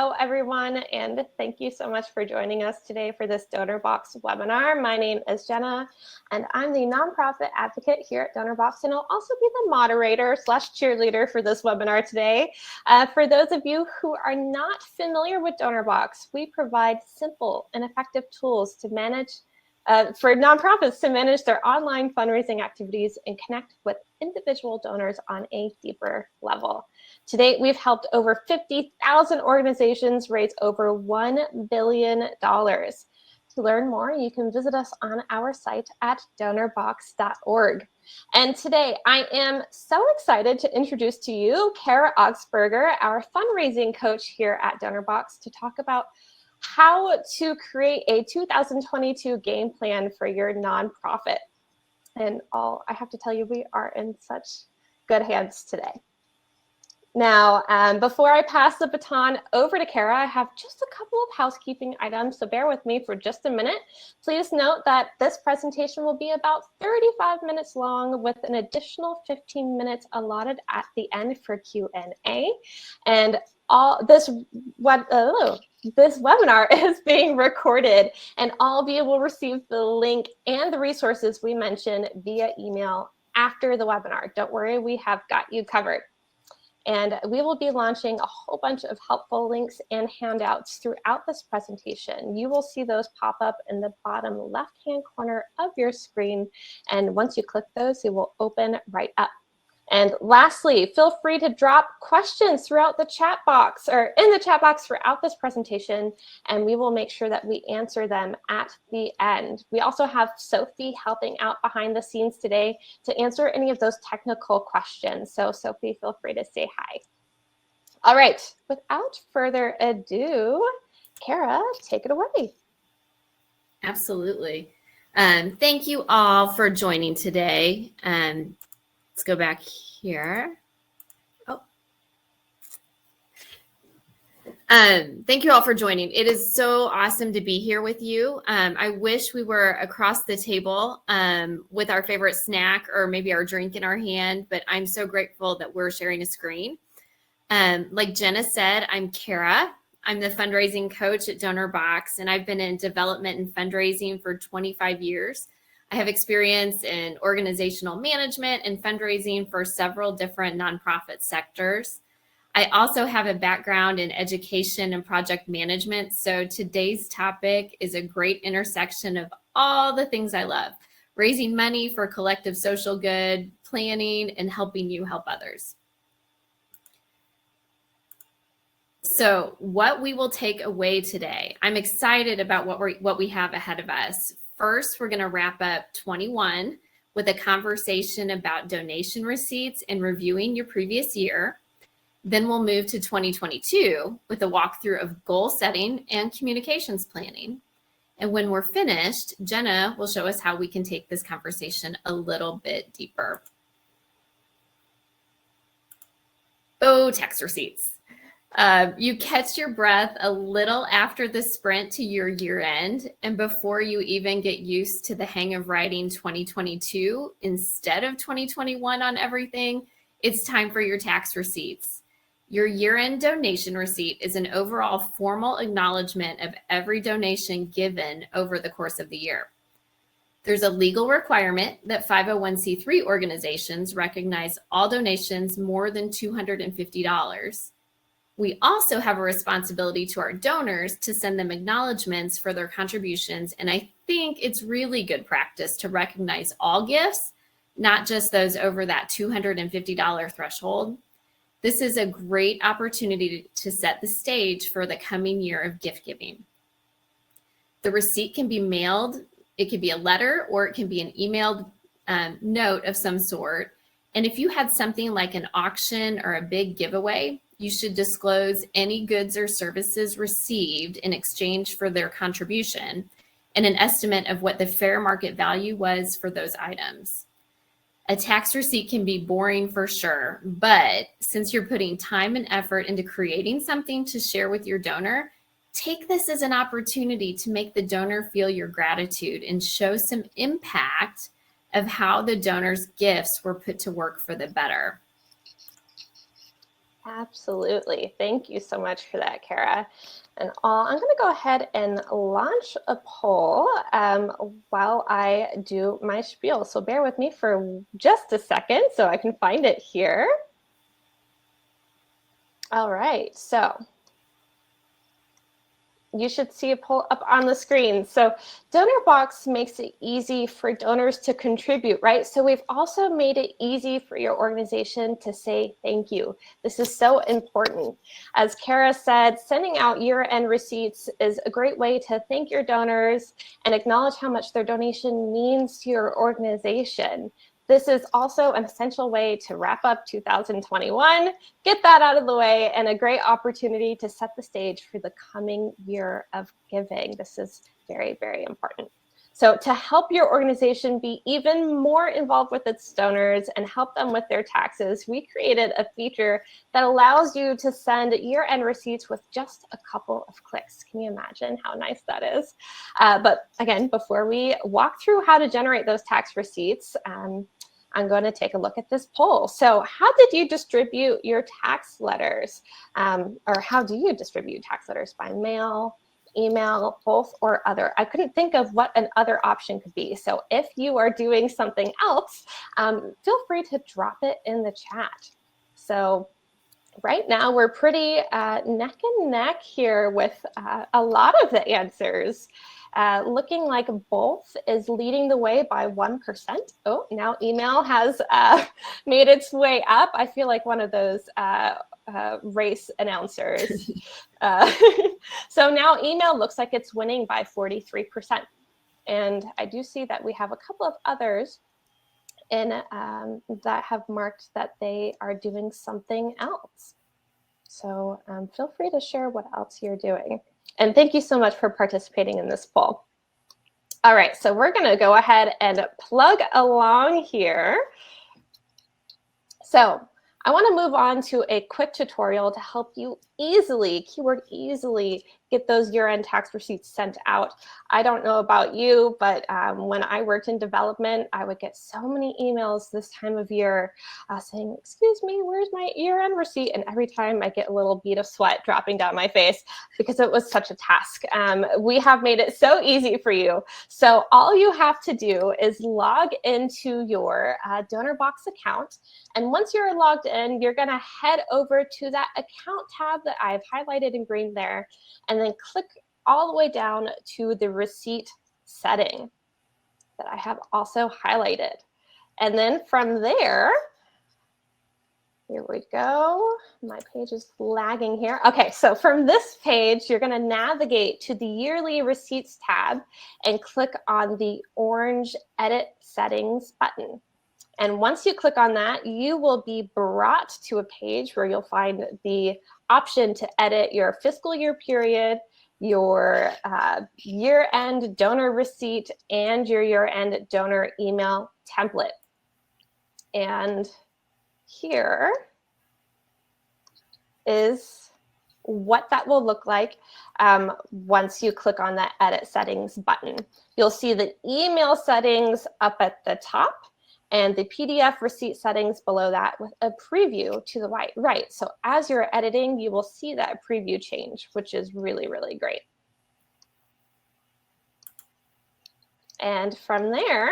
Hello, everyone, and thank you so much for joining us today for this Donorbox webinar. My name is Jenna, and I'm the nonprofit advocate here at Donorbox, and I'll also be the moderator / cheerleader for this webinar today. For those of you who are not familiar with Donorbox, we provide simple and effective tools to manage for nonprofits to manage their online fundraising activities and connect with individual donors on a deeper level. To date, we've helped over 50,000 organizations raise over $1 billion. To learn more, you can visit us on our site at donorbox.org. And today, I am so excited to introduce to you Kara Augsburger, our fundraising coach here at Donorbox, to talk about how to create a 2022 game plan for your nonprofit. And I have to tell you, we are in such good hands today. Now, before I pass the baton over to Kara, I have just a couple of housekeeping items, so bear with me for just a minute. Please note that this presentation will be about 35 minutes long with an additional 15 minutes allotted at the end for Q&A. And this webinar is being recorded, and all of you will receive the link and the resources we mentioned via email after the webinar. Don't worry, we have got you covered. And we will be launching a whole bunch of helpful links and handouts throughout this presentation. You will see those pop up in the bottom left-hand corner of your screen. And once you click those, it will open right up. And lastly, feel free to drop questions throughout the chat box or in the chat box throughout this presentation, and we will make sure that we answer them at the end. We also have Sophie helping out behind the scenes today to answer any of those technical questions. So Sophie, feel free to say hi. All right, without further ado, Kara, take it away. Absolutely. Thank you all for joining today. Let's go back here. Thank you all for joining. It is so awesome to be here with you. I wish we were across the table with our favorite snack or maybe our drink in our hand, but I'm so grateful that we're sharing a screen. Like Jenna said, I'm Kara. I'm the fundraising coach at Donorbox, and I've been in development and fundraising for 25 years. I have experience in organizational management and fundraising for several different nonprofit sectors. I also have a background in education and project management, so today's topic is a great intersection of all the things I love: raising money for collective social good, planning, and helping you help others. So what we will take away today, I'm excited about what we have ahead of us. First, we're going to wrap up 21 with a conversation about donation receipts and reviewing your previous year. Then we'll move to 2022 with a walkthrough of goal setting and communications planning. And when we're finished, Jenna will show us how we can take this conversation a little bit deeper. Oh, tax receipts. You catch your breath a little after the sprint to your year end, and before you even get used to the hang of writing 2022 instead of 2021 on everything, it's time for your tax receipts. Your year-end donation receipt is an overall formal acknowledgement of every donation given over the course of the year. There's a legal requirement that 501c3 organizations recognize all donations more than $250. We also have a responsibility to our donors to send them acknowledgments for their contributions, and I think it's really good practice to recognize all gifts, not just those over that $250 threshold. This is a great opportunity to set the stage for the coming year of gift giving. The receipt can be mailed, it could be a letter, or it can be an emailed note of some sort. And if you had something like an auction or a big giveaway, you should disclose any goods or services received in exchange for their contribution and an estimate of what the fair market value was for those items. A tax receipt can be boring for sure, but since you're putting time and effort into creating something to share with your donor, take this as an opportunity to make the donor feel your gratitude and show some impact of how the donor's gifts were put to work for the better. Absolutely. Thank you so much for that, Kara. And I'm going to go ahead and launch a poll while I do my spiel. So bear with me for just a second so I can find it here. All right. So you should see a poll up on the screen. So Donorbox makes it easy for donors to contribute, right? So we've also made it easy for your organization to say thank you. This is so important. As Kara said, sending out year-end receipts is a great way to thank your donors and acknowledge how much their donation means to your organization. This is also an essential way to wrap up 2021, get that out of the way, and a great opportunity to set the stage for the coming year of giving. This is very, very important. So to help your organization be even more involved with its donors and help them with their taxes, we created a feature that allows you to send year-end receipts with just a couple of clicks. Can you imagine how nice that is? But again, before we walk through how to generate those tax receipts, I'm going to take a look at this poll. So how did you distribute your tax letters? Or how do you distribute tax letters? By mail, email, both, or other? I couldn't think of what an other option could be. So if you are doing something else, feel free to drop it in the chat. So right now we're pretty neck and neck here with a lot of the answers. Looking like both is leading the way by 1%. Oh, now email has made its way up. I feel like one of those race announcers. So now email looks like it's winning by 43%. And I do see that we have a couple of others that have marked that they are doing something else. So feel free to share what else you're doing. And thank you so much for participating in this poll. All right, so we're going to go ahead and plug along here. So I want to move on to a quick tutorial to help you easily, keyword easily, get those year-end tax receipts sent out. I don't know about you, but when I worked in development, I would get so many emails this time of year saying, excuse me, where's my year-end receipt? And every time I get a little bead of sweat dropping down my face because it was such a task. We have made it so easy for you. So all you have to do is log into your Donorbox account. And once you're logged in, you're going to head over to that account tab that I've highlighted in green there, and then click all the way down to the receipt setting that I have also highlighted. And then from there, here we go. My page is lagging here. Okay, so from this page, you're going to navigate to the yearly receipts tab and click on the orange edit settings button. And once you click on that, you will be brought to a page where you'll find the option to edit your fiscal year period, your year-end donor receipt, and your year-end donor email template. And here is what that will look like once you click on that edit settings button. You'll see the email settings up at the top and the PDF receipt settings below that with a preview to the right. So as you're editing, you will see that preview change, which is really, really great. And from there,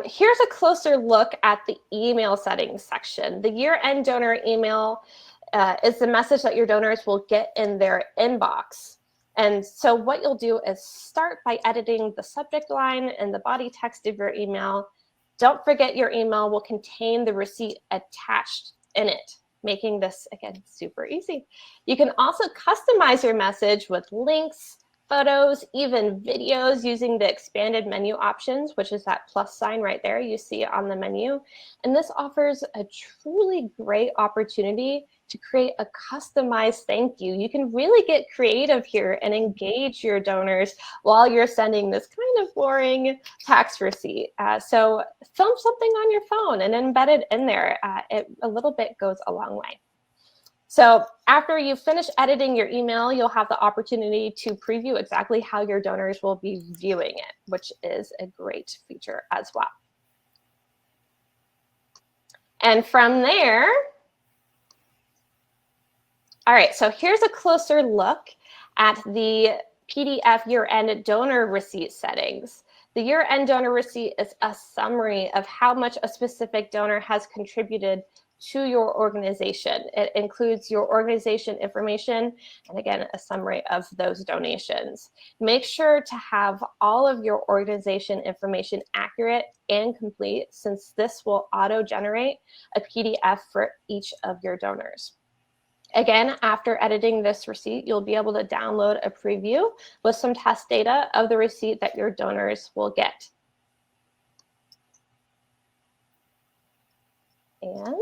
here's a closer look at the email settings section. The year-end donor email is the message that your donors will get in their inbox. And so what you'll do is start by editing the subject line and the body text of your email. Don't forget your email will contain the receipt attached in it, making this, again, super easy. You can also customize your message with links, photos, even videos using the expanded menu options, which is that plus sign right there you see on the menu. And this offers a truly great opportunity to create a customized thank you. You can really get creative here and engage your donors while you're sending this kind of boring tax receipt. So film something on your phone and embed it in there. A little bit goes a long way. So after you finish editing your email, you'll have the opportunity to preview exactly how your donors will be viewing it, which is a great feature as well. And from there, All right, so here's a closer look at the PDF year-end donor receipt settings. The year-end donor receipt is a summary of how much a specific donor has contributed to your organization. It includes your organization information and, again, a summary of those donations. Make sure to have all of your organization information accurate and complete, since this will auto-generate a PDF for each of your donors. Again, after editing this receipt, you'll be able to download a preview with some test data of the receipt that your donors will get. And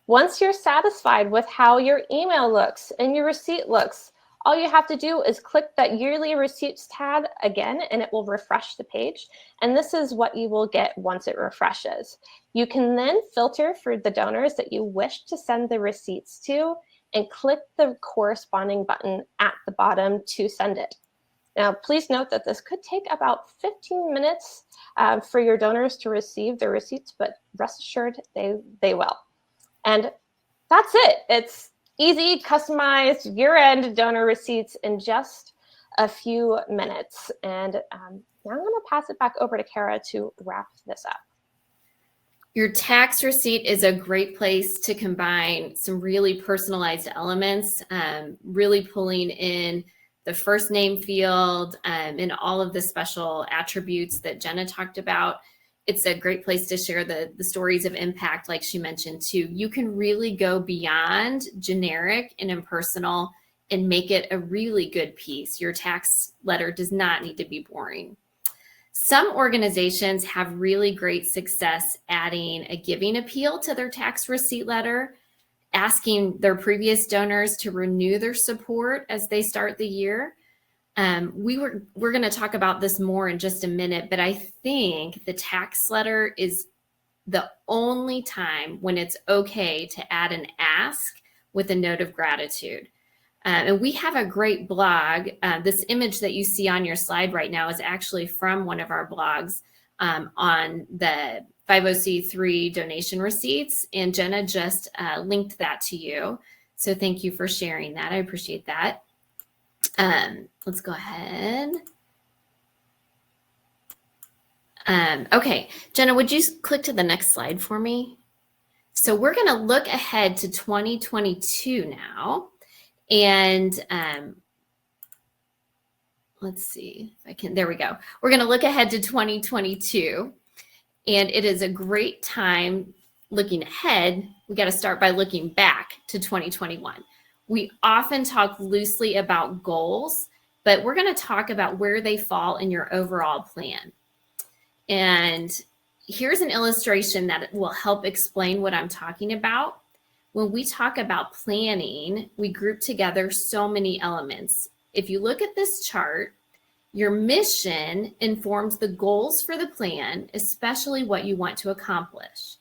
once you're satisfied with how your email looks and your receipt looks, all you have to do is click that yearly receipts tab again, and it will refresh the page. And this is what you will get once it refreshes. You can then filter for the donors that you wish to send the receipts to and click the corresponding button at the bottom to send it. Now, please note that this could take about 15 minutes for your donors to receive their receipts, but rest assured they will. And that's it. It's easy, customized year-end donor receipts in just a few minutes. And now I'm going to pass it back over to Kara to wrap this up. Your tax receipt is a great place to combine some really personalized elements, really pulling in the first name field and all of the special attributes that Jenna talked about. It's a great place to share the stories of impact, like she mentioned too. You can really go beyond generic and impersonal and make it a really good piece. Your tax letter does not need to be boring. Some organizations have really great success adding a giving appeal to their tax receipt letter, asking their previous donors to renew their support as they start the year. We're going to talk about this more in just a minute, but I think the tax letter is the only time when it's okay to add an ask with a note of gratitude. And we have a great blog. This image that you see on your slide right now is actually from one of our blogs on the 50C3 donation receipts, and Jenna just linked that to you. So thank you for sharing that. I appreciate that. Let's go ahead. Okay, Jenna, would you click to the next slide for me? So we're going to look ahead to 2022 now. And let's see if I can, there we go. We're going to look ahead to 2022. And it is a great time looking ahead. We got to start by looking back to 2021. We often talk loosely about goals, but we're going to talk about where they fall in your overall plan. And here's an illustration that will help explain what I'm talking about. When we talk about planning, we group together so many elements. If you look at this chart, your mission informs the goals for the plan, especially what you want to accomplish.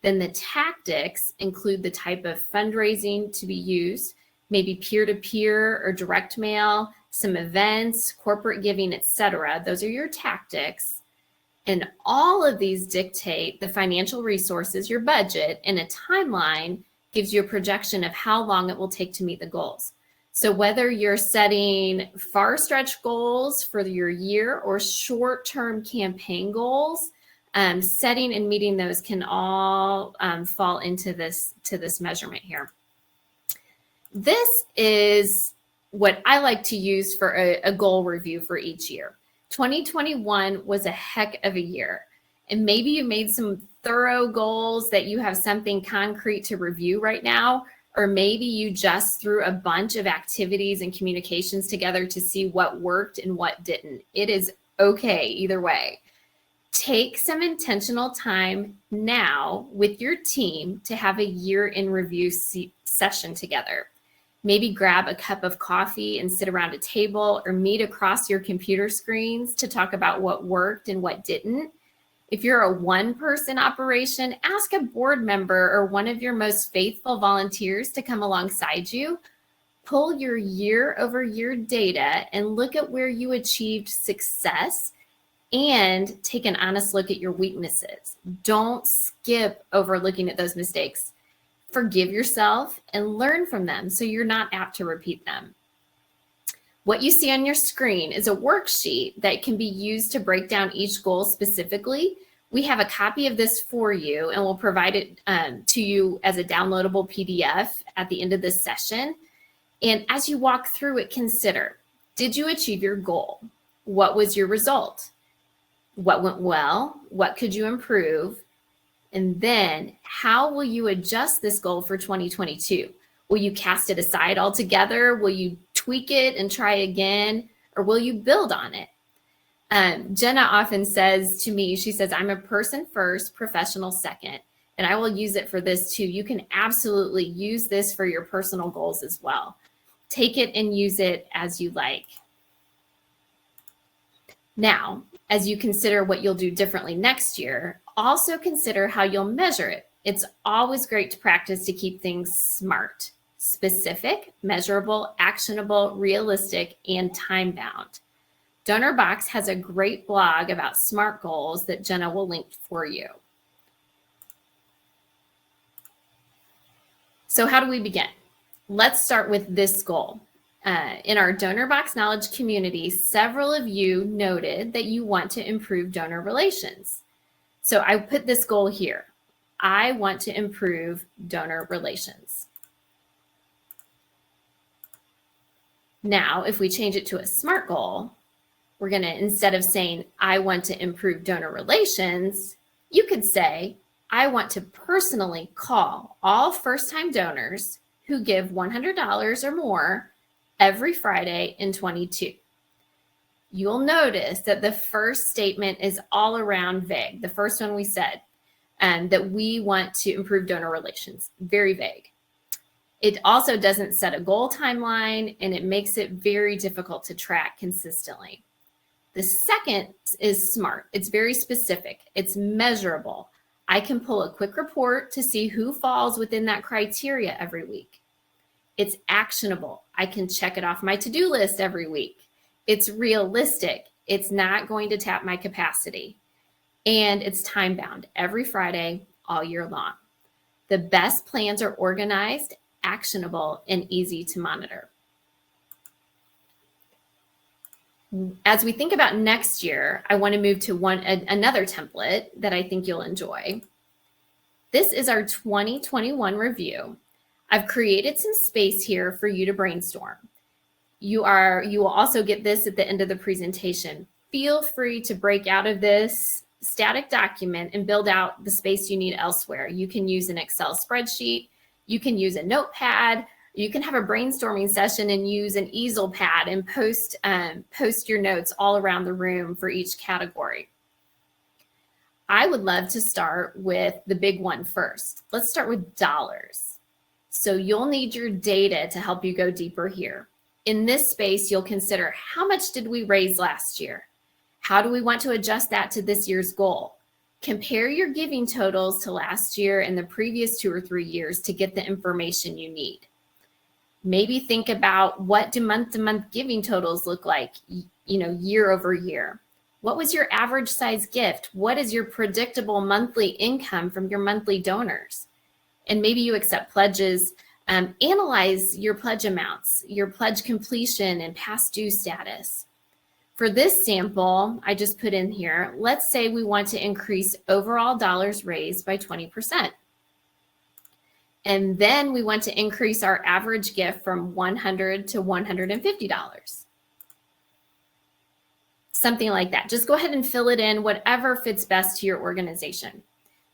Then the tactics include the type of fundraising to be used, maybe peer-to-peer or direct mail, some events, corporate giving, etc. Those are your tactics. And all of these dictate the financial resources, your budget, and a timeline gives you a projection of how long it will take to meet the goals. So whether you're setting far-stretch goals for your year or short-term campaign goals, setting and meeting those can all fall into this measurement here. This is what I like to use for a goal review for each year. 2021 was a heck of a year. And maybe you made some thorough goals that you have something concrete to review right now, or maybe you just threw a bunch of activities and communications together to see what worked and what didn't. It is okay either way. Take some intentional time now with your team to have a year in review session together. Maybe grab a cup of coffee and sit around a table, or meet across your computer screens to talk about what worked and what didn't. If you're a one-person operation, ask a board member or one of your most faithful volunteers to come alongside you. Pull your year-over-year data and look at where you achieved success, and take an honest look at your weaknesses. Don't skip over looking at those mistakes. forgive yourself, and learn from them so you're not apt to repeat them. What you see on your screen is a worksheet that can be used to break down each goal specifically. We have a copy of this for you, and we'll provide it to you as a downloadable PDF at the end of this session. And as you walk through it, consider, did you achieve your goal? What was your result? What went well? What could you improve? And then how will you adjust this goal for 2022? Will you cast it aside altogether? Will you tweak it and try again? Or will you build on it? Jenna often says to me, she says, I'm a person first, professional second. And I will use it for this too. You can absolutely use this for your personal goals as well. Take it and use it as you like. Now, as you consider what you'll do differently next year, also consider how you'll measure it. It's always great to practice to keep things SMART: specific, measurable, actionable, realistic, and time-bound. Donorbox has a great blog about SMART goals that Jenna will link for you. So how do we begin? Let's start with this goal. In our Donorbox Knowledge community, several of you noted that you want to improve donor relations. So I put this goal here. I want to improve donor relations. Now, if we change it to a SMART goal, we're going to, instead of saying, I want to improve donor relations, you could say, I want to personally call all first-time donors who give $100 or more every Friday in 22. You'll notice that the first statement is all around vague. The first one we said, that we want to improve donor relations, very vague. It also doesn't set a goal timeline, and it makes it very difficult to track consistently. The second is SMART. It's very specific. It's measurable. I can pull a quick report to see who falls within that criteria every week. It's actionable. I can check it off my to-do list every week. It's realistic. It's not going to tap my capacity. And it's time-bound, every Friday, all year long. The best plans are organized, actionable, and easy to monitor. As we think about next year, I want to move to another template that I think you'll enjoy. This is our 2021 review. I've created some space here for you to brainstorm. You will also get this at the end of the presentation. Feel free to break out of this static document and build out the space you need elsewhere. You can use an Excel spreadsheet. You can use a notepad. You can have a brainstorming session and use an easel pad and post your notes all around the room for each category. I would love to start with the big one first. Let's start with dollars. So you'll need your data to help you go deeper here. In this space, you'll consider, how much did we raise last year? How do we want to adjust that to this year's goal? Compare your giving totals to last year and the previous 2 or 3 years to get the information you need. Maybe think about, what do month-to-month giving totals look like, year over year? What was your average size gift? What is your predictable monthly income from your monthly donors? And maybe you accept pledges. Analyze your pledge amounts, your pledge completion, and past due status. For this sample, I just put in here, let's say we want to increase overall dollars raised by 20%. And then we want to increase our average gift from $100 to $150. Something like that. Just go ahead and fill it in, whatever fits best to your organization.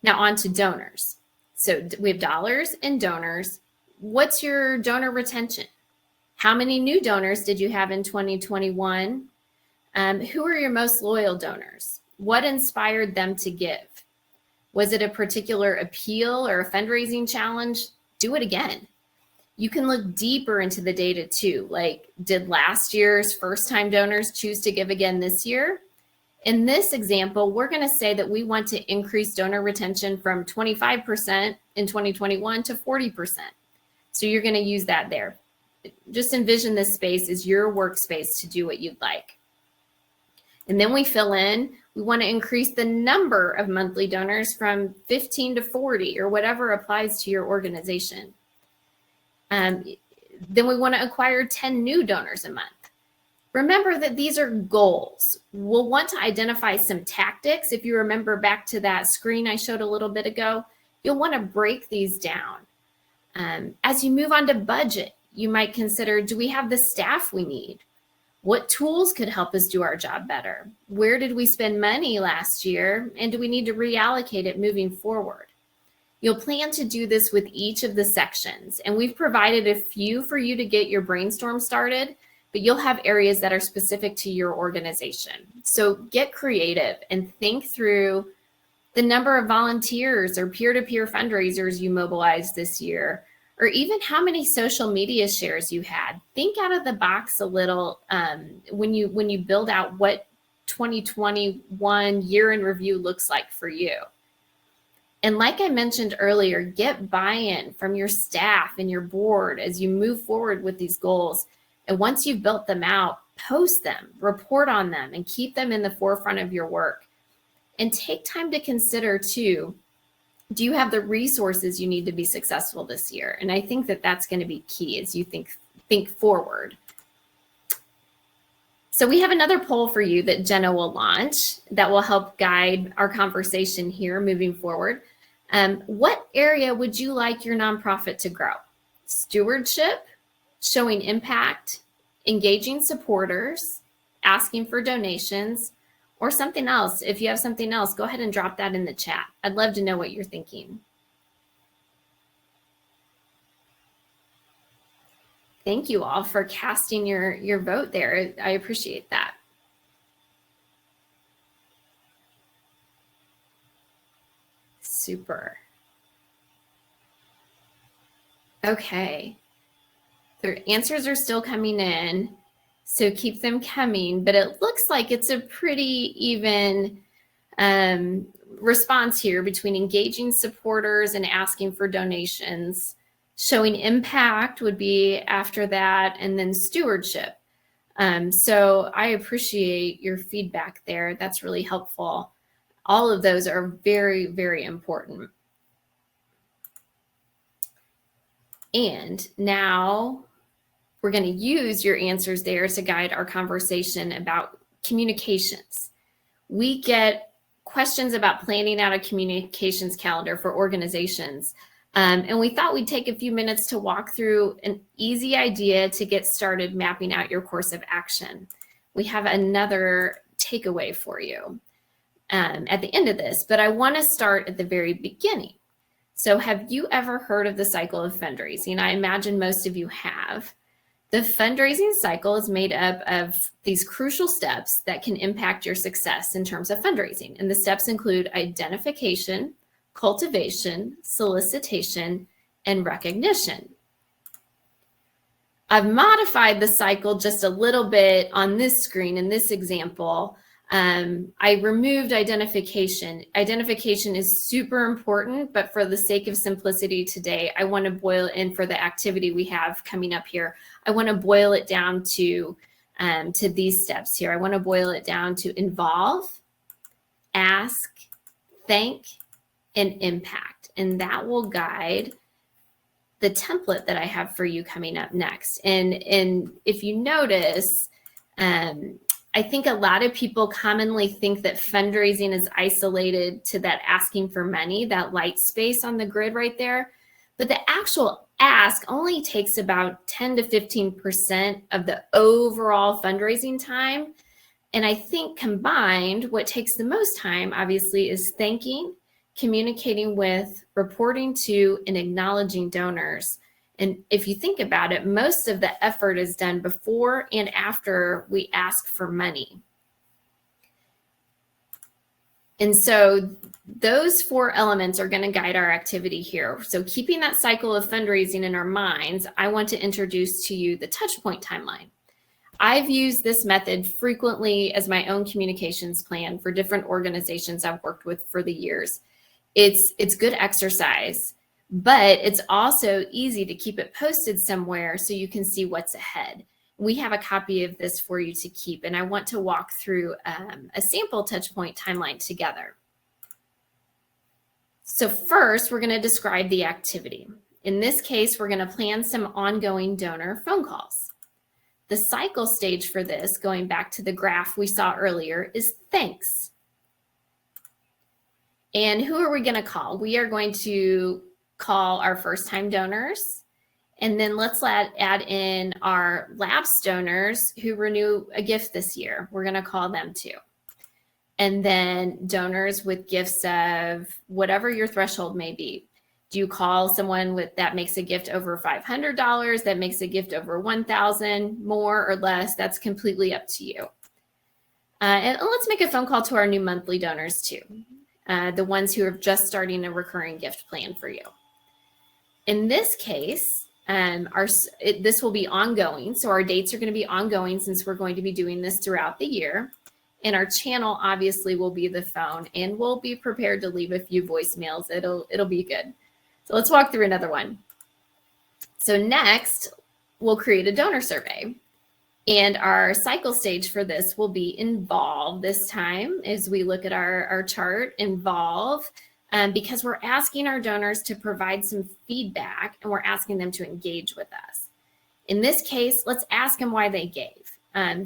Now on to donors. So we have dollars and donors. What's your donor retention? How many new donors did you have in 2021? Who are your most loyal donors? What inspired them to give? Was it a particular appeal or a fundraising challenge? Do it again. You can look deeper into the data too, like, did last year's first-time donors choose to give again this year? In this example, we're going to say that we want to increase donor retention from 25% in 2021 to 40%. So you're going to use that there. Just envision this space as your workspace to do what you'd like. And then we fill in, We want to increase the number of monthly donors from 15 to 40 or whatever applies to your organization. Then we want to acquire 10 new donors a month. Remember that these are goals. We'll want to identify some tactics. If you remember back to that screen I showed a little bit ago, you'll want to break these down. As you move on to budget, you might consider, do we have the staff we need? What tools could help us do our job better? Where did we spend money last year? And do we need to reallocate it moving forward? You'll plan to do this with each of the sections. And we've provided a few for you to get your brainstorm started, but you'll have areas that are specific to your organization. So get creative and think through the number of volunteers or peer-to-peer fundraisers you mobilized this year, or even how many social media shares you had. Think out of the box a little when you build out what 2021 year in review looks like for you. And like I mentioned earlier, get buy-in from your staff and your board as you move forward with these goals. And once you've built them out, post them, report on them, and keep them in the forefront of your work. And take time to consider too, do you have the resources you need to be successful this year? And I think that that's going to be key as you think forward. So we have another poll for you that Jenna will launch that will help guide our conversation here moving forward. What area would you like your nonprofit to grow? Stewardship, showing impact, engaging supporters, asking for donations, or something else? If you have something else, go ahead and drop that in the chat. I'd love to know what you're thinking. Thank you all for casting your vote there. I appreciate that. Super. Okay. The answers are still coming in, so keep them coming, but it looks like it's a pretty even response here between engaging supporters and asking for donations. Showing impact would be after that, and then stewardship. So I appreciate your feedback there. That's really helpful. All of those are very, very important. And now we're going to use your answers there to guide our conversation about communications. We get questions about planning out a communications calendar for organizations. And we thought we'd take a few minutes to walk through an easy idea to get started mapping out your course of action. We have another takeaway for you at the end of this, but I want to start at the very beginning. So have you ever heard of the cycle of fundraising? I imagine most of you have. The fundraising cycle is made up of these crucial steps that can impact your success in terms of fundraising. And the steps include identification, cultivation, solicitation, and recognition. I've modified the cycle just a little bit on this screen in this example. I removed identification. Identification is super important, but for the sake of simplicity today, I want to boil it in for the activity we have coming up here. I want to boil it down to these steps here. I want to boil it down to involve, ask, thank, and impact. And that will guide the template that I have for you coming up next. And if you notice, I think a lot of people commonly think that fundraising is isolated to that asking for money, that light space on the grid right there. But the actual ask only takes about 10 to 15% of the overall fundraising time. And I think combined, what takes the most time, obviously, is thanking, communicating with, reporting to, and acknowledging donors. And if you think about it, most of the effort is done before and after we ask for money. And so those 4 elements are going to guide our activity here. So keeping that cycle of fundraising in our minds, I want to introduce to you the touchpoint timeline. I've used this method frequently as my own communications plan for different organizations I've worked with for the years. It's good exercise, but it's also easy to keep it posted somewhere so you can see what's ahead. we have a copy of this for you to keep. And I want to walk through a sample touchpoint timeline together. So first, we're going to describe the activity. In this case, we're going to plan some ongoing donor phone calls. The cycle stage for this, going back to the graph we saw earlier, is thanks. And who are we going to call? We are going to call our first-time donors. And then let's add in our lapsed donors who renew a gift this year. We're going to call them too. And then donors with gifts of whatever your threshold may be. Do you call someone that makes a gift over $500, that makes a gift over $1,000, more or less? That's completely up to you. And let's make a phone call to our new monthly donors too, the ones who are just starting a recurring gift plan for you. In this case, this will be ongoing. So our dates are going to be ongoing since we're going to be doing this throughout the year. And our channel obviously will be the phone, and we'll be prepared to leave a few voicemails. It'll be good. So let's walk through another one. So next, we'll create a donor survey. And our cycle stage for this will be involve this time as we look at our chart, involve, because we're asking our donors to provide some feedback and we're asking them to engage with us. In this case, let's ask them why they gave.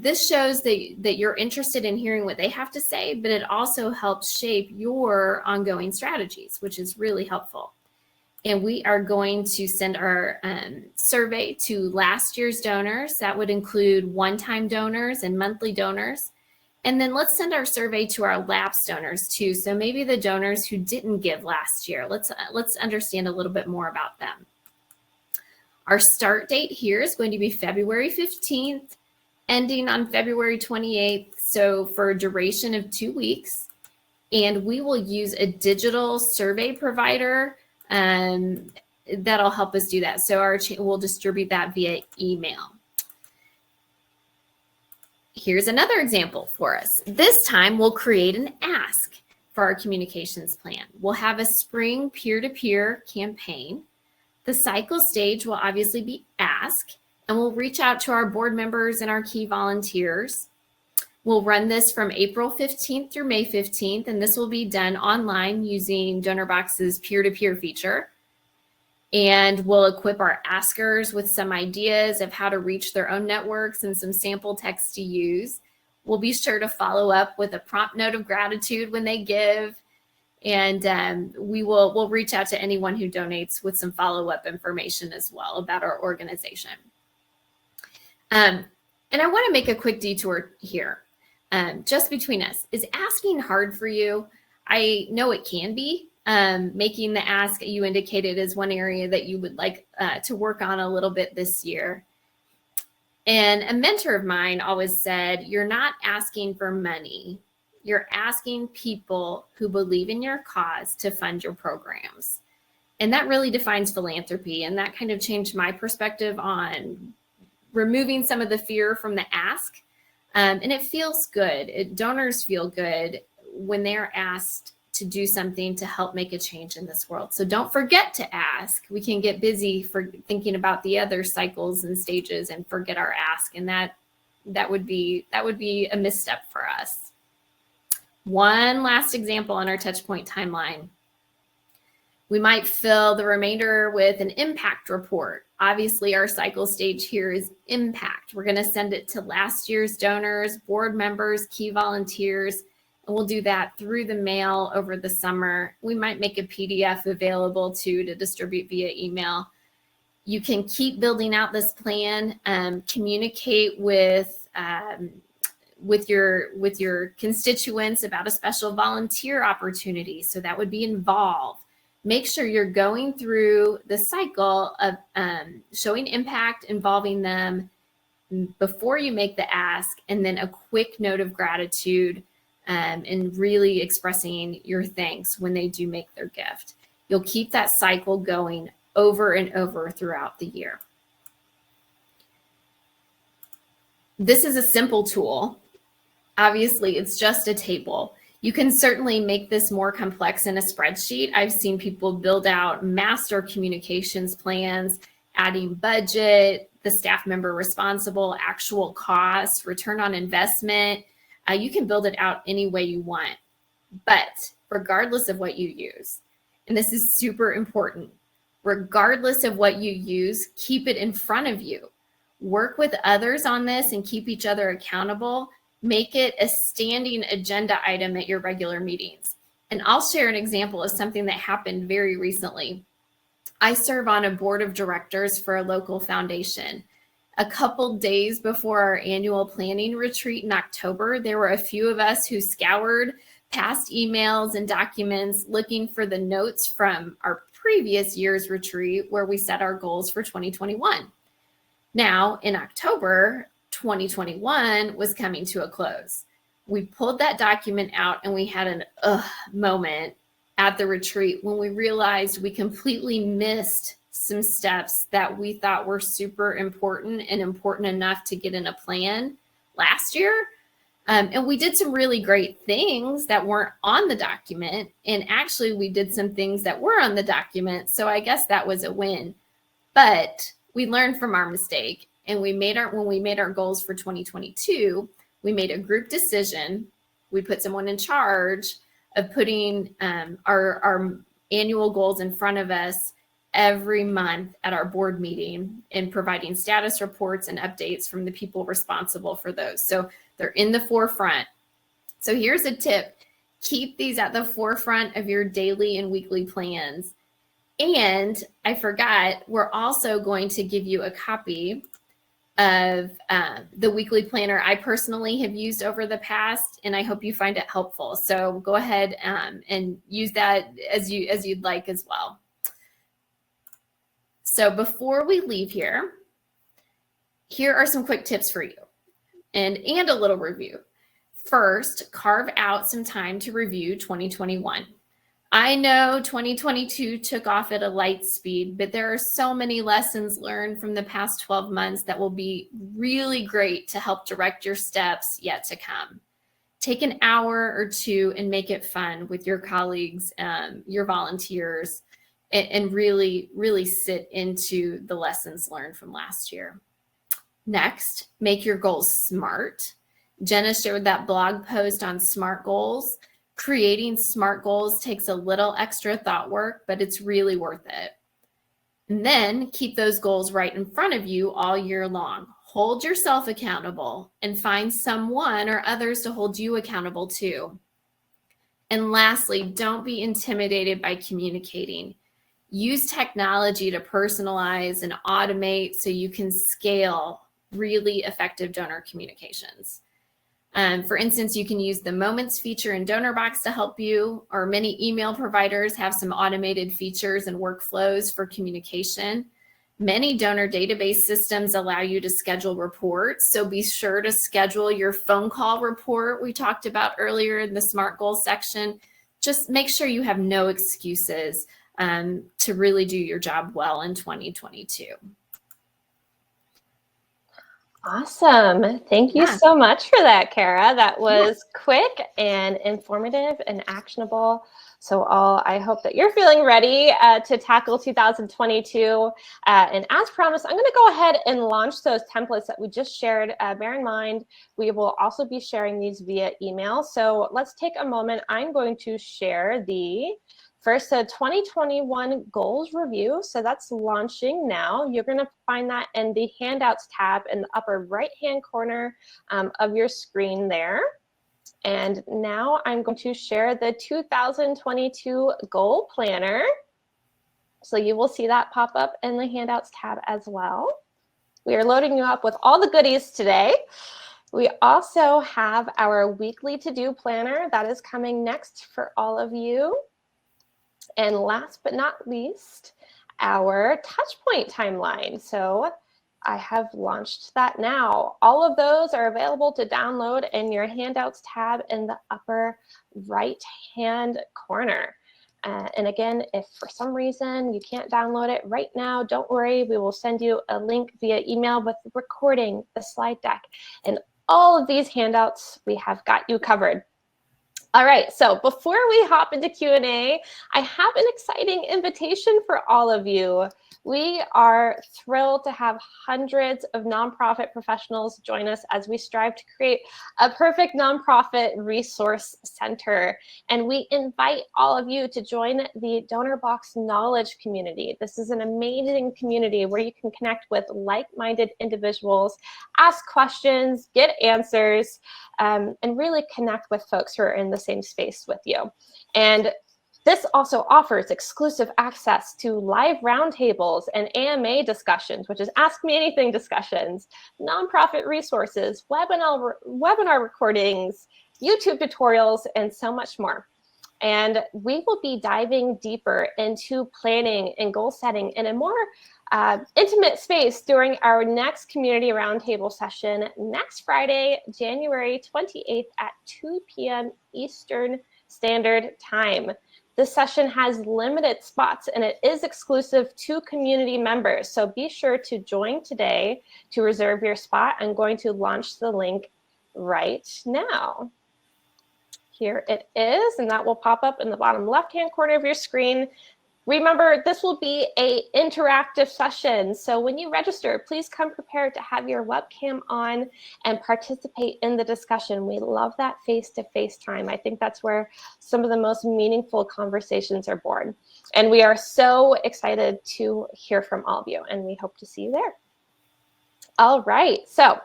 This shows that you're interested in hearing what they have to say, but it also helps shape your ongoing strategies, which is really helpful. And we are going to send our survey to last year's donors. That would include one-time donors and monthly donors. And then let's send our survey to our lapsed donors too. So maybe the donors who didn't give last year. Let's understand a little bit more about them. Our start date here is going to be February 15th, ending on February 28th. So for a duration of 2 weeks. And we will use a digital survey provider that'll help us do that. So we'll distribute that via email. Here's another example for us. This time we'll create an ask for our communications plan. We'll have a spring peer-to-peer campaign. The cycle stage will obviously be ask, and we'll reach out to our board members and our key volunteers. We'll run this from April 15th through May 15th, and this will be done online using Donorbox's peer-to-peer feature. And we'll equip our askers with some ideas of how to reach their own networks and some sample text to use. We'll be sure to follow up with a prompt note of gratitude when they give. And we'll reach out to anyone who donates with some follow-up information as well about our organization. And I want to make a quick detour here. Just between us, is asking hard for you? I know it can be. Making the ask, you indicated, is one area that you would like to work on a little bit this year. And a mentor of mine always said, you're not asking for money. You're asking people who believe in your cause to fund your programs. And that really defines philanthropy. And that kind of changed my perspective on removing some of the fear from the ask. And it feels good. Donors feel good when they're asked to do something to help make a change in this world. So don't forget to ask. We can get busy for thinking about the other cycles and stages and forget our ask. And that would be a misstep for us. One last example on our touchpoint timeline. We might fill the remainder with an impact report. Obviously, our cycle stage here is impact. We're going to send it to last year's donors, board members, key volunteers, and we'll do that through the mail over the summer. We might make a PDF available too to distribute via email. You can keep building out this plan, communicate with your constituents about a special volunteer opportunity. So that would be involved. Make sure you're going through the cycle of showing impact, involving them before you make the ask, and then a quick note of gratitude and really expressing your thanks when they do make their gift. You'll keep that cycle going over and over throughout the year. This is a simple tool. Obviously, it's just a table. You can certainly make this more complex in a spreadsheet. I've seen people build out master communications plans, adding budget, the staff member responsible, actual cost, return on investment. You can build it out any way you want. But regardless of what you use, and this is super important, regardless of what you use, keep it in front of you. Work with others on this and keep each other accountable. Make it a standing agenda item at your regular meetings. And I'll share an example of something that happened very recently. I serve on a board of directors for a local foundation. A couple days before our annual planning retreat in October, there were a few of us who scoured past emails and documents looking for the notes from our previous year's retreat where we set our goals for 2021. Now, in October, 2021 was coming to a close. We pulled that document out and we had an moment at the retreat when we realized we completely missed some steps that we thought were super important and important enough to get in a plan last year. And we did some really great things that weren't on the document. And actually, we did some things that were on the document. So I guess that was a win. But we learned from our mistake. And when we made our goals for 2022, we made a group decision. We put someone in charge of putting our annual goals in front of us every month at our board meeting and providing status reports and updates from the people responsible for those. So they're in the forefront. So here's a tip. Keep these at the forefront of your daily and weekly plans. And I forgot, we're also going to give you a copy of the weekly planner I personally have used over the past, and I hope you find it helpful. So go ahead and use that as you'd like as well. So before we leave here are some quick tips for you and a little review. First, carve out some time to review 2021. I know 2022 took off at a light speed, but there are so many lessons learned from the past 12 months that will be really great to help direct your steps yet to come. Take an hour or two and make it fun with your colleagues, your volunteers, and really, really sit into the lessons learned from last year. Next, make your goals SMART. Jenna shared that blog post on SMART goals. Creating SMART goals takes a little extra thought work, but it's really worth it. And then keep those goals right in front of you all year long. Hold yourself accountable and find someone or others to hold you accountable too. And lastly, don't be intimidated by communicating. Use technology to personalize and automate so you can scale really effective donor communications. For instance, you can use the Moments feature in Donorbox to help you, or many email providers have some automated features and workflows for communication. Many donor database systems allow you to schedule reports, so be sure to schedule your phone call report we talked about earlier in the SMART goals section. Just make sure you have no excuses to really do your job well in 2022. Awesome. Thank you so much for that, Kara. That was quick and informative and actionable. So I hope that you're feeling ready to tackle 2022. And as promised, I'm going to go ahead and launch those templates that we just shared. Bear in mind, we will also be sharing these via email. So let's take a moment. I'm going to share the first, the 2021 goals review. So that's launching now. You're going to find that in the handouts tab in the upper right-hand corner of your screen there. And now I'm going to share the 2022 goal planner. So you will see that pop up in the handouts tab as well. We are loading you up with all the goodies today. We also have our weekly to-do planner that is coming next for all of you. And last but not least, our touchpoint timeline. So I have launched that now. All of those are available to download in your handouts tab in the upper right-hand corner. And again, if for some reason you can't download it right now, don't worry. We will send you a link via email with the recording, the slide deck, and all of these handouts. We have got you covered. All right, so before we hop into Q&A, I have an exciting invitation for all of you. We are thrilled to have hundreds of nonprofit professionals join us as we strive to create a perfect nonprofit resource center. And we invite all of you to join the Donorbox Knowledge Community. This is an amazing community where you can connect with like-minded individuals, ask questions, get answers, and really connect with folks who are in the same space with you. And this also offers exclusive access to live roundtables and AMA discussions, which is Ask Me Anything discussions, nonprofit resources, webinar recordings, YouTube tutorials, and so much more. And we will be diving deeper into planning and goal setting in a more intimate space during our next community roundtable session next Friday, January 28th at 2 p.m. Eastern Standard Time. This session has limited spots and it is exclusive to community members. So be sure to join today to reserve your spot. I'm going to launch the link right now. Here it is, and that will pop up in the bottom left-hand corner of your screen. Remember, this will be an interactive session. So when you register, please come prepared to have your webcam on and participate in the discussion. We love that face-to-face time. I think that's where some of the most meaningful conversations are born. And we are so excited to hear from all of you, and we hope to see you there. All right, so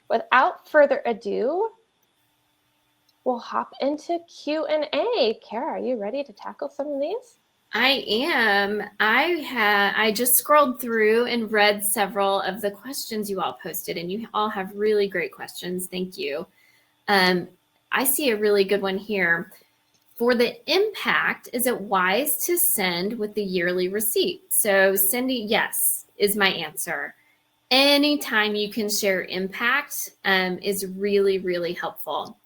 without further ado, we'll hop into Q&A. Kara, are you ready to tackle some of these? I am. I just scrolled through and read several of the questions you all posted, and you all have really great questions. Thank you. I see a really good one here. For the impact, is it wise to send with the yearly receipt? So sending, yes, is my answer. Anytime you can share impact is really, really helpful.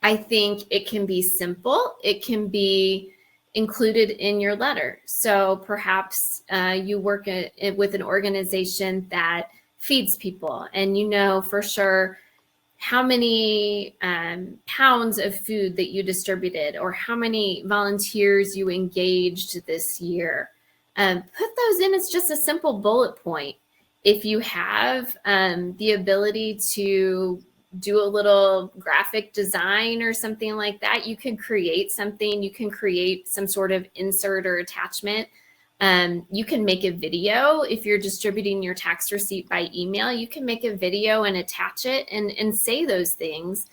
I think it can be simple. It can be included in your letter. So perhaps you work with an organization that feeds people and you know for sure how many pounds of food that you distributed or how many volunteers you engaged this year. Put those in as just a simple bullet point. If you have the ability to do a little graphic design or something like that, you can create something. You can create some sort of insert or attachment. You can make a video. If you're distributing your tax receipt by email, you can make a video and attach it and say those things.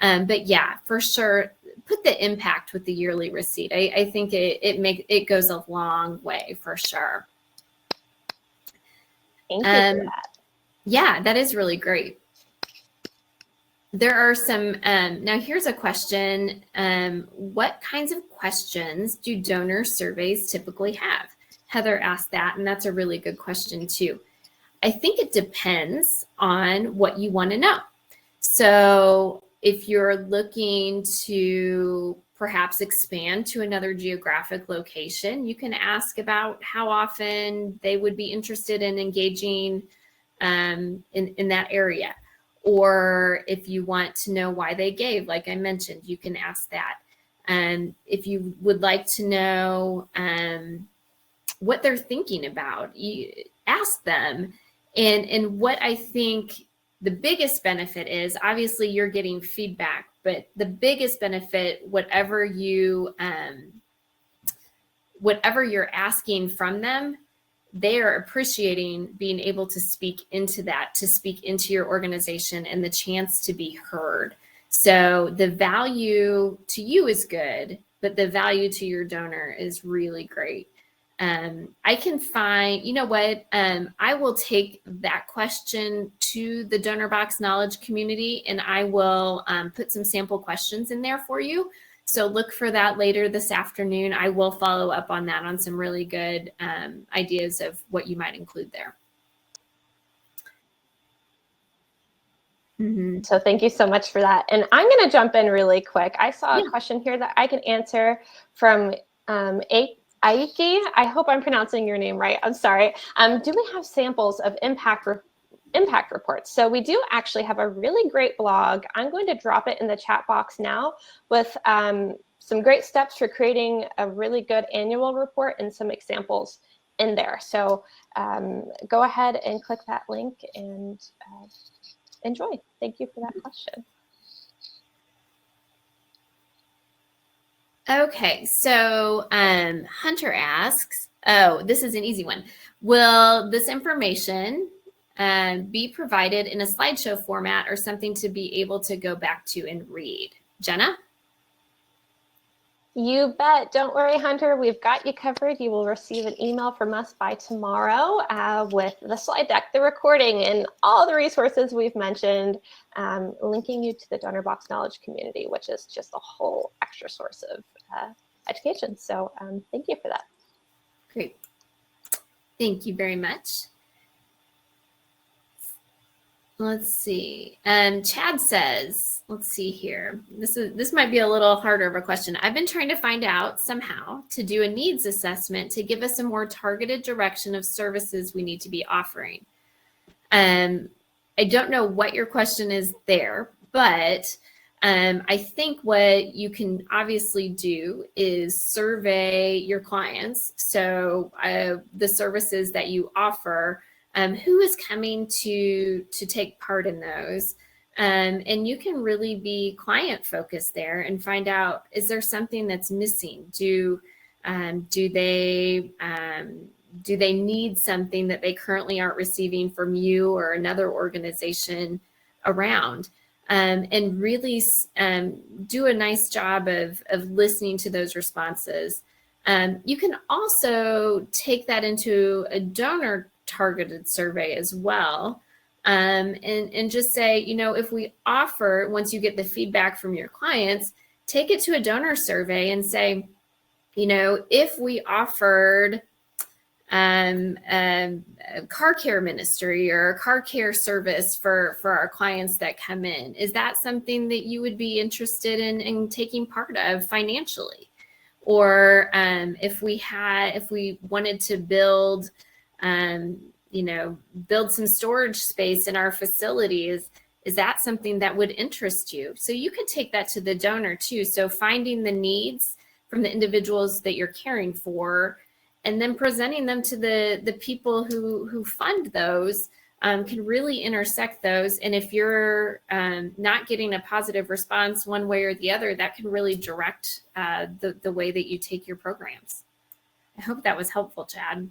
But yeah, for sure, put the impact with the yearly receipt. I think it goes a long way for sure. Thank you for that. Yeah, that is really great. There are some, now here's a question. What kinds of questions do donor surveys typically have? Heather asked that, and that's a really good question too. I think it depends on what you want to know. So if you're looking to perhaps expand to another geographic location, you can ask about how often they would be interested in engaging in that area. Or if you want to know why they gave, like I mentioned, you can ask that. If you would like to know what they're thinking about, you ask them. And what I think the biggest benefit is, obviously you're getting feedback, but the biggest benefit, whatever you're asking from them, they are appreciating being able to speak into that, to speak into your organization and the chance to be heard. So the value to you is good, but the value to your donor is really great. I can find, you know what, I will take that question to the Donorbox Knowledge Community and I will put some sample questions in there for you. So look for that later this afternoon. I will follow up on that on some really good ideas of what you might include there. Mm-hmm. So thank you so much for that. And I'm going to jump in really quick. I saw a question here that I can answer from Aiki. I hope I'm pronouncing your name right. I'm sorry. Do we have samples of impact impact reports. So we do actually have a really great blog. I'm going to drop it in the chat box now with some great steps for creating a really good annual report and some examples in there. So go ahead and click that link and enjoy. Thank you for that question. Okay, so Hunter asks, oh, this is an easy one. Will this information be provided in a slideshow format or something to be able to go back to and read? Jenna? You bet. Don't worry, Hunter. We've got you covered. You will receive an email from us by tomorrow with the slide deck, the recording, and all the resources we've mentioned, linking you to the Donorbox knowledge community, which is just a whole extra source of education. So thank you for that. Great. Thank you very much. Let's see. Chad says, let's see here. This might be a little harder of a question. I've been trying to find out somehow to do a needs assessment to give us a more targeted direction of services we need to be offering. I don't know what your question is there, but I think what you can obviously do is survey your clients. So the services that you offer, who is coming to take part in those, and you can really be client focused there and find out, is there something that's missing? Do they need something that they currently aren't receiving from you or another organization around? And really do a nice job of listening to those responses. You can also take that into a donor targeted survey as well, and just say, if we offer, once you get the feedback from your clients, take it to a donor survey and say, if we offered a car care ministry or a car care service for our clients that come in, is that something that you would be interested in taking part of financially? Or if we wanted to build some storage space in our facilities, is that something that would interest you? So you could take that to the donor too. So finding the needs from the individuals that you're caring for, and then presenting them to the people who fund those, can really intersect those. And if you're not getting a positive response one way or the other, that can really direct the way that you take your programs. I hope that was helpful, Chad.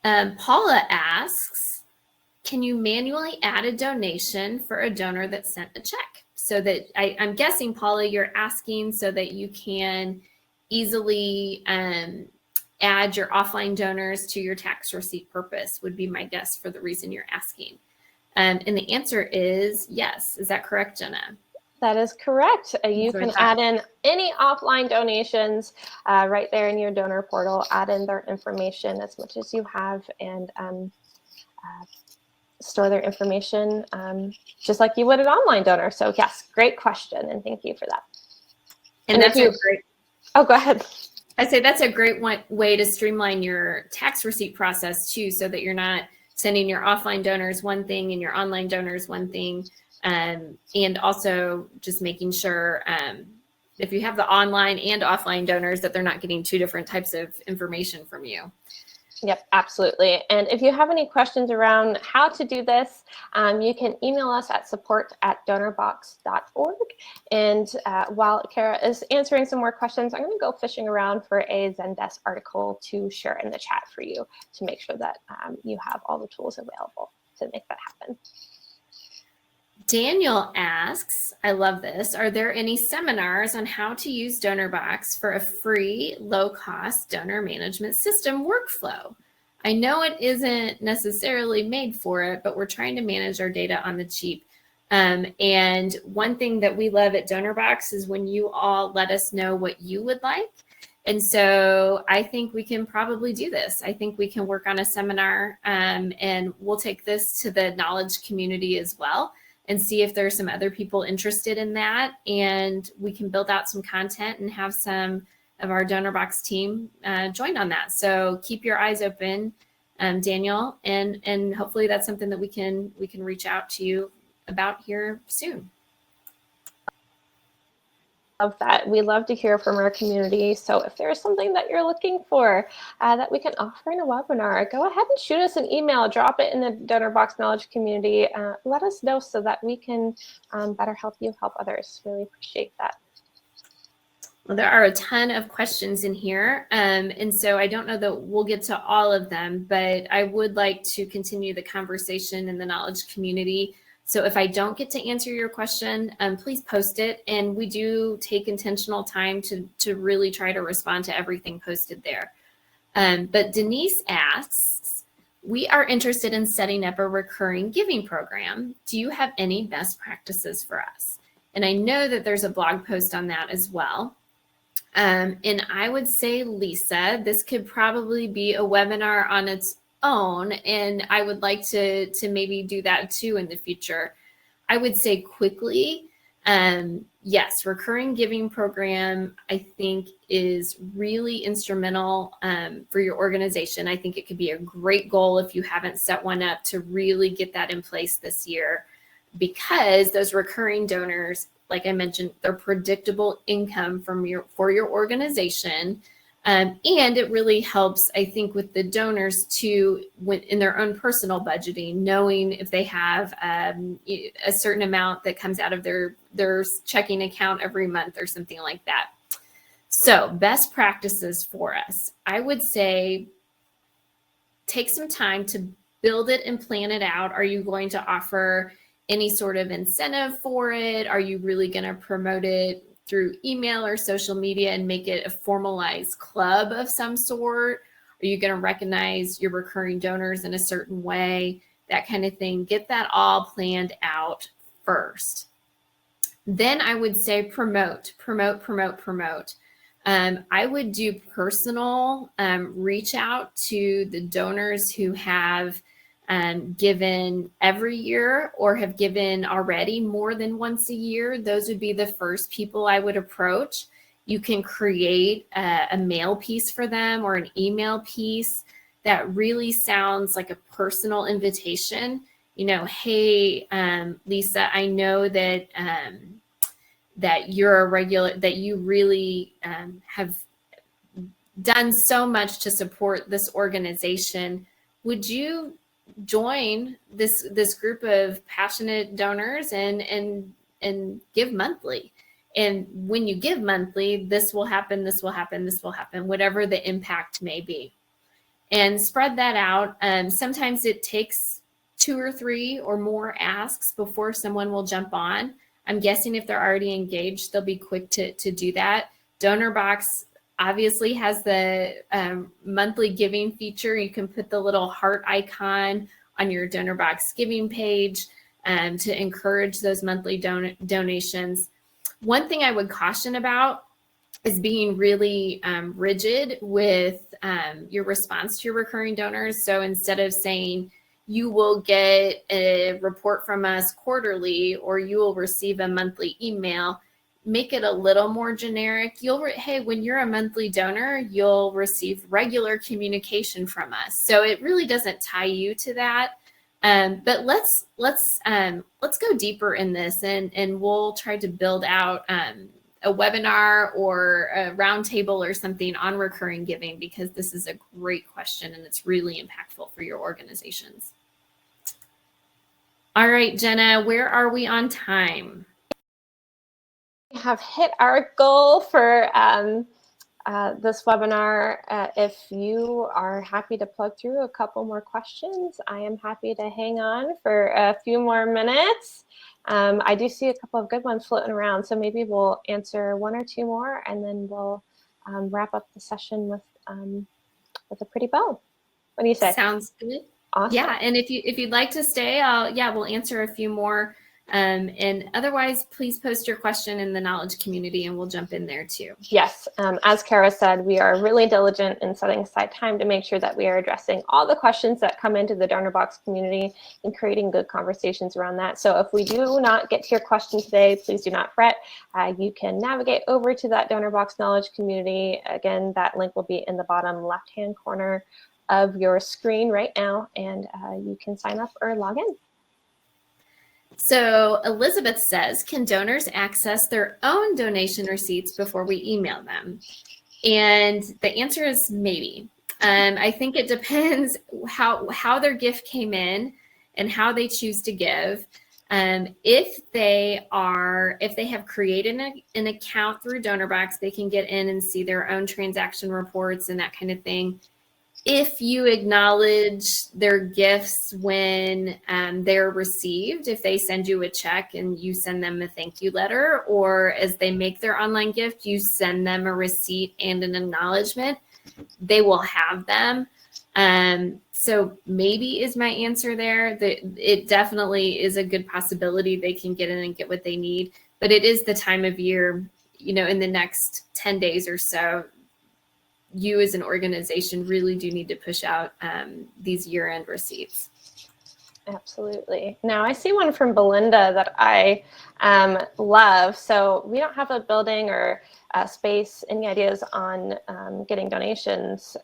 Paula asks, can you manually add a donation for a donor that sent a check? So that I'm guessing, Paula, you're asking so that you can easily add your offline donors to your tax receipt purpose, would be my guess for the reason you're asking. And the answer is yes. Is that correct, Jenna? That is correct. You can add in any offline donations right there in your donor portal, add in their information as much as you have, and store their information just like you would an online donor. So yes, great question, and thank you for that. And that's a great... Oh, go ahead. I say that's a great way to streamline your tax receipt process too, so that you're not sending your offline donors one thing and your online donors one thing. And also just making sure if you have the online and offline donors that they're not getting two different types of information from you. Yep, absolutely. And if you have any questions around how to do this, you can email us at support@donorbox.org. And while Kara is answering some more questions, I'm going to go fishing around for a Zendesk article to share in the chat for you to make sure that you have all the tools available to make that happen. Daniel asks, I love this, are there any seminars on how to use Donorbox for a free, low-cost donor management system workflow? I know it isn't necessarily made for it, but we're trying to manage our data on the cheap. And one thing that we love at Donorbox is when you all let us know what you would like. And so I think we can probably do this. I think we can work on a seminar, and we'll take this to the knowledge community as well, and see if there's some other people interested in that. And we can build out some content and have some of our Donorbox team join on that. So keep your eyes open Daniel, and hopefully that's something that we can reach out to you about here soon. Love that. We love to hear from our community. So if there's something that you're looking for that we can offer in a webinar, go ahead and shoot us an email, drop it in the Donorbox Knowledge community. Let us know so that we can better help you help others. Really appreciate that. Well, there are a ton of questions in here, and so I don't know that we'll get to all of them, but I would like to continue the conversation in the knowledge community. So if I don't get to answer your question, please post it, and we do take intentional time to really try to respond to everything posted there. But Denise asks, we are interested in setting up a recurring giving program. Do you have any best practices for us? And I know that there's a blog post on that as well. And I would say, Lisa, this could probably be a webinar on its own, and I would like to maybe do that too in the future. I would say quickly, yes, recurring giving program, I think, is really instrumental for your organization. I think it could be a great goal if you haven't set one up to really get that in place this year, because those recurring donors, like I mentioned, they're predictable income for your organization. And it really helps, I think, with the donors to, in their own personal budgeting, knowing if they have a certain amount that comes out of their checking account every month or something like that. So best practices for us, I would say, take some time to build it and plan it out. Are you going to offer any sort of incentive for it? Are you really going to promote it through email or social media and make it a formalized club of some sort? Are you going to recognize your recurring donors in a certain way? That kind of thing. Get that all planned out first. Then I would say promote. I would do personal reach out to the donors who have given every year or have given already more than once a year. Those would be the first people I would approach. You can create a mail piece for them or an email piece that really sounds like a personal invitation. You know, hey, Lisa, I know that that you're a regular, that you really have done so much to support this organization. Would you join this group of passionate donors and give monthly? And when you give monthly, this will happen, whatever the impact may be. And spread that out. Sometimes it takes 2 or 3 or more asks before someone will jump on. I'm guessing if they're already engaged, they'll be quick to do that. Donorbox obviously has the monthly giving feature. You can put the little heart icon on your Donorbox giving page to encourage those monthly donations. One thing I would caution about is being really rigid with your response to your recurring donors. So instead of saying, you will get a report from us quarterly or you will receive a monthly email, make it a little more generic. Hey, when you're a monthly donor, you'll receive regular communication from us. So it really doesn't tie you to that. But let's go deeper in this, and we'll try to build out a webinar or a roundtable or something on recurring giving, because this is a great question and it's really impactful for your organizations. All right, Jenna, where are we on time? We have hit our goal for this webinar. If you are happy to plug through a couple more questions, I am happy to hang on for a few more minutes. I do see a couple of good ones floating around, so maybe we'll answer 1 or 2 more, and then we'll wrap up the session with a pretty bow. What do you say? Sounds good. Awesome. Yeah, and if you'd like to stay, we'll answer a few more. And otherwise, please post your question in the knowledge community and we'll jump in there too. Yes, as Kara said, we are really diligent in setting aside time to make sure that we are addressing all the questions that come into the Donorbox community and creating good conversations around that. So if we do not get to your question today, please do not fret. You can navigate over to that Donorbox knowledge community. Again, that link will be in the bottom left-hand corner of your screen right now, and you can sign up or log in. So Elizabeth says, can donors access their own donation receipts before we email them? And the answer is maybe. I think it depends how their gift came in and how they choose to give. If they have created an account through Donorbox, they can get in and see their own transaction reports and that kind of thing. If you acknowledge their gifts when they're received, if they send you a check and you send them a thank you letter, or as they make their online gift, you send them a receipt and an acknowledgement, they will have them. So maybe is my answer there. It definitely is a good possibility they can get in and get what they need, but it is the time of year, in the next 10 days or so, you as an organization really do need to push out these year-end receipts. Absolutely. Now I see one from Belinda that I love. So we don't have a building or space. Any ideas on getting donations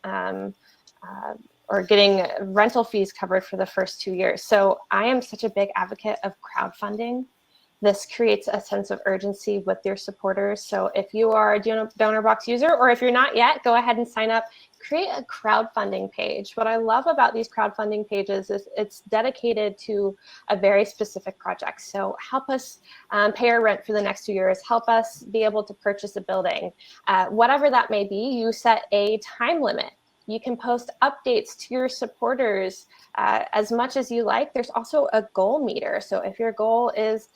or getting rental fees covered for the first 2 years? So I am such a big advocate of crowdfunding. This creates a sense of urgency with your supporters. So if you are a Donorbox user, or if you're not yet, go ahead and sign up. Create a crowdfunding page. What I love about these crowdfunding pages is it's dedicated to a very specific project. So help us pay our rent for the next 2 years. Help us be able to purchase a building. Whatever that may be, you set a time limit. You can post updates to your supporters as much as you like. There's also a goal meter. So if your goal is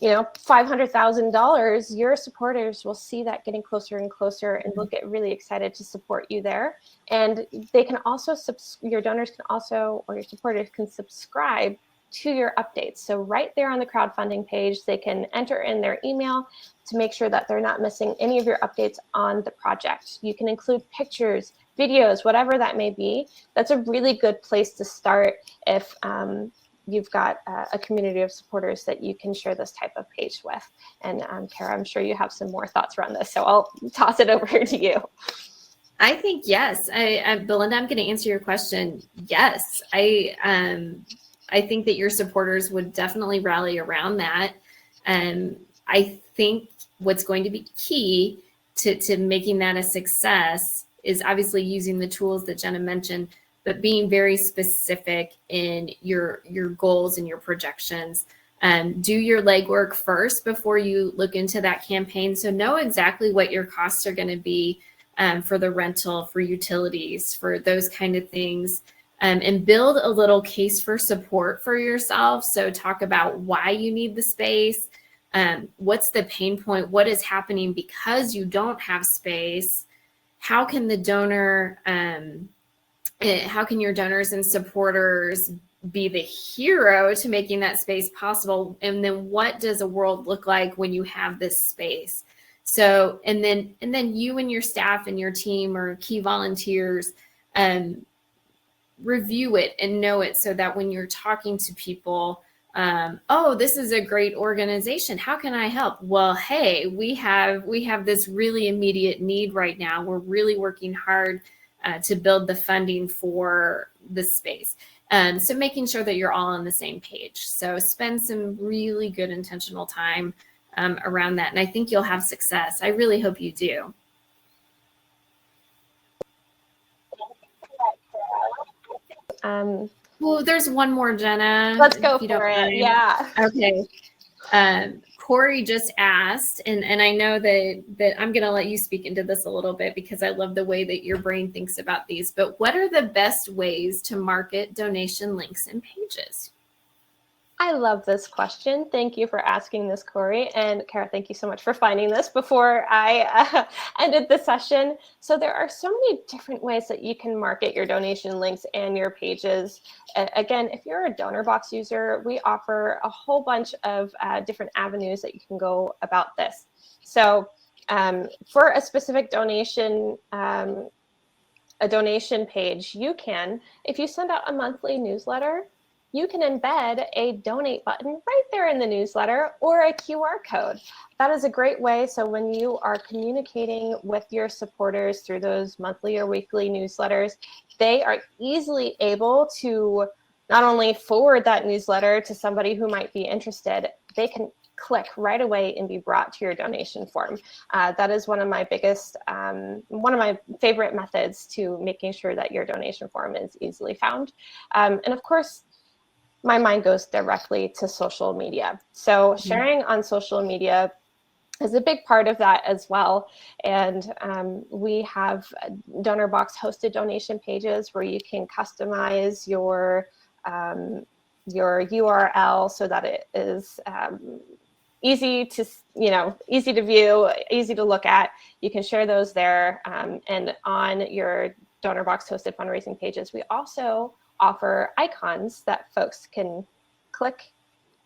$500,000, your supporters will see that getting closer and closer, and will get really excited to support you there. And they can also, your donors can also, or your supporters can subscribe to your updates. So right there on the crowdfunding page, they can enter in their email to make sure that they're not missing any of your updates on the project. You can include pictures, videos, whatever that may be. That's a really good place to start if you've got a community of supporters that you can share this type of page with. And Kara, I'm sure you have some more thoughts around this, so I'll toss it over to you. I think yes. Belinda, I'm going to answer your question. Yes, I think that your supporters would definitely rally around that. I think what's going to be key to making that a success is obviously using the tools that Jenna mentioned, but being very specific in your goals and your projections. Do your legwork first before you look into that campaign. So know exactly what your costs are going to be for the rental, for utilities, for those kind of things, and build a little case for support for yourself. So talk about why you need the space. What's the pain point? What is happening because you don't have space? How can the donor, how can your donors and supporters be the hero to making that space possible? And then what does a world look like when you have this space? So, and then you and your staff and your team or key volunteers review it and know it, so that when you're talking to people, oh, this is a great organization, how can I help? Well, hey, we have this really immediate need right now. We're really working hard to build the funding for the space. So making sure that you're all on the same page. So spend some really good intentional time around that. And I think you'll have success. I really hope you do. Well, there's one more, Jenna. Let's go for it. Yeah. Okay. Corey just asked, and I know that I'm going to let you speak into this a little bit because I love the way that your brain thinks about these, but what are the best ways to market donation links and pages? I love this question. Thank you for asking this, Corey. And Kara, thank you so much for finding this before I ended the session. So there are so many different ways that you can market your donation links and your pages. Again, if you're a Donorbox user, we offer a whole bunch of different avenues that you can go about this. So for a specific donation, a donation page, you can, if you send out a monthly newsletter, you can embed a donate button right there in the newsletter or a QR code. That is a great way. So when you are communicating with your supporters through those monthly or weekly newsletters, they are easily able to not only forward that newsletter to somebody who might be interested, they can click right away and be brought to your donation form. That is one of my favorite methods to making sure that your donation form is easily found. And of course, my mind goes directly to social media. So sharing on social media is a big part of that as well. And we have Donorbox hosted donation pages where you can customize your URL so that it is easy to view, easy to look at. You can share those there. And on your Donorbox hosted fundraising pages, we also offer icons that folks can click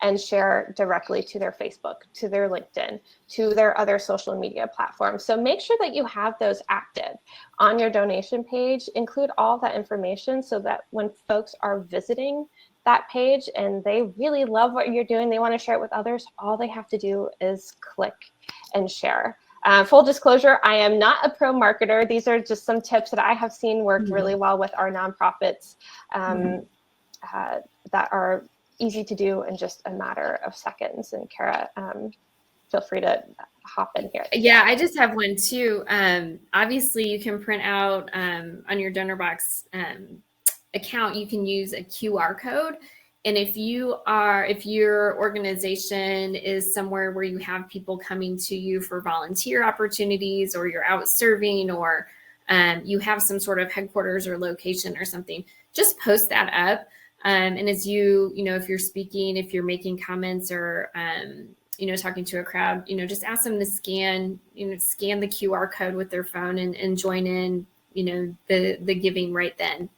and share directly to their Facebook, to their LinkedIn, to their other social media platforms. So make sure that you have those active on your donation page. Include all that information so that when folks are visiting that page and they really love what you're doing, they want to share it with others, all they have to do is click and share. Full disclosure, I am not a pro marketer. These are just some tips that I have seen work really well with our nonprofits that are easy to do in just a matter of seconds. And Kara, feel free to hop in here. Yeah, I just have one too. Obviously, you can print out on your Donorbox account, you can use a QR code. And if your organization is somewhere where you have people coming to you for volunteer opportunities, or you're out serving, or you have some sort of headquarters or location or something, just post that up. And as if you're speaking, if you're making comments or, talking to a crowd, just ask them to scan the QR code with their phone and join in, the giving right then.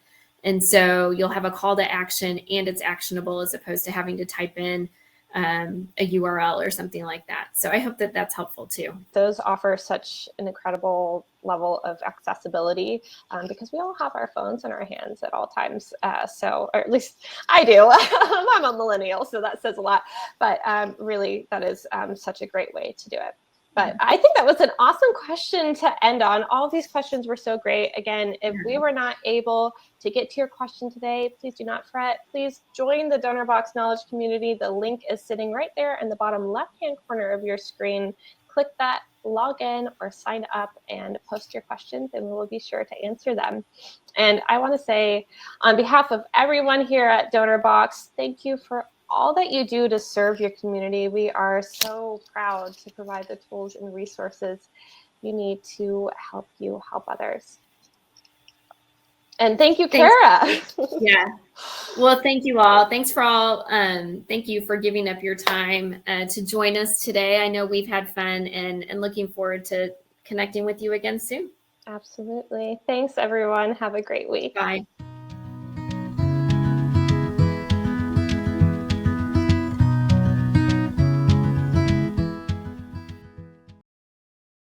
And so you'll have a call to action and it's actionable, as opposed to having to type in a URL or something like that. So I hope that that's helpful too. Those offer such an incredible level of accessibility because we all have our phones in our hands at all times. Or at least I do. I'm a millennial, so that says a lot. But really, that is such a great way to do it. But I think that was an awesome question to end on. All of these questions were so great. Again, if we were not able to get to your question today, please do not fret. Please join the Donorbox Knowledge community. The link is sitting right there in the bottom left-hand corner of your screen. Click that, log in, or sign up and post your questions, and we will be sure to answer them. And I want to say, on behalf of everyone here at Donorbox, thank you for all that you do to serve your community. We are so proud to provide the tools and resources you need to help you help others. And thank you, Kara. Yeah. Well, thank you all. Thanks for all. Thank you for giving up your time to join us today. I know we've had fun and looking forward to connecting with you again soon. Absolutely. Thanks, everyone. Have a great week. Bye.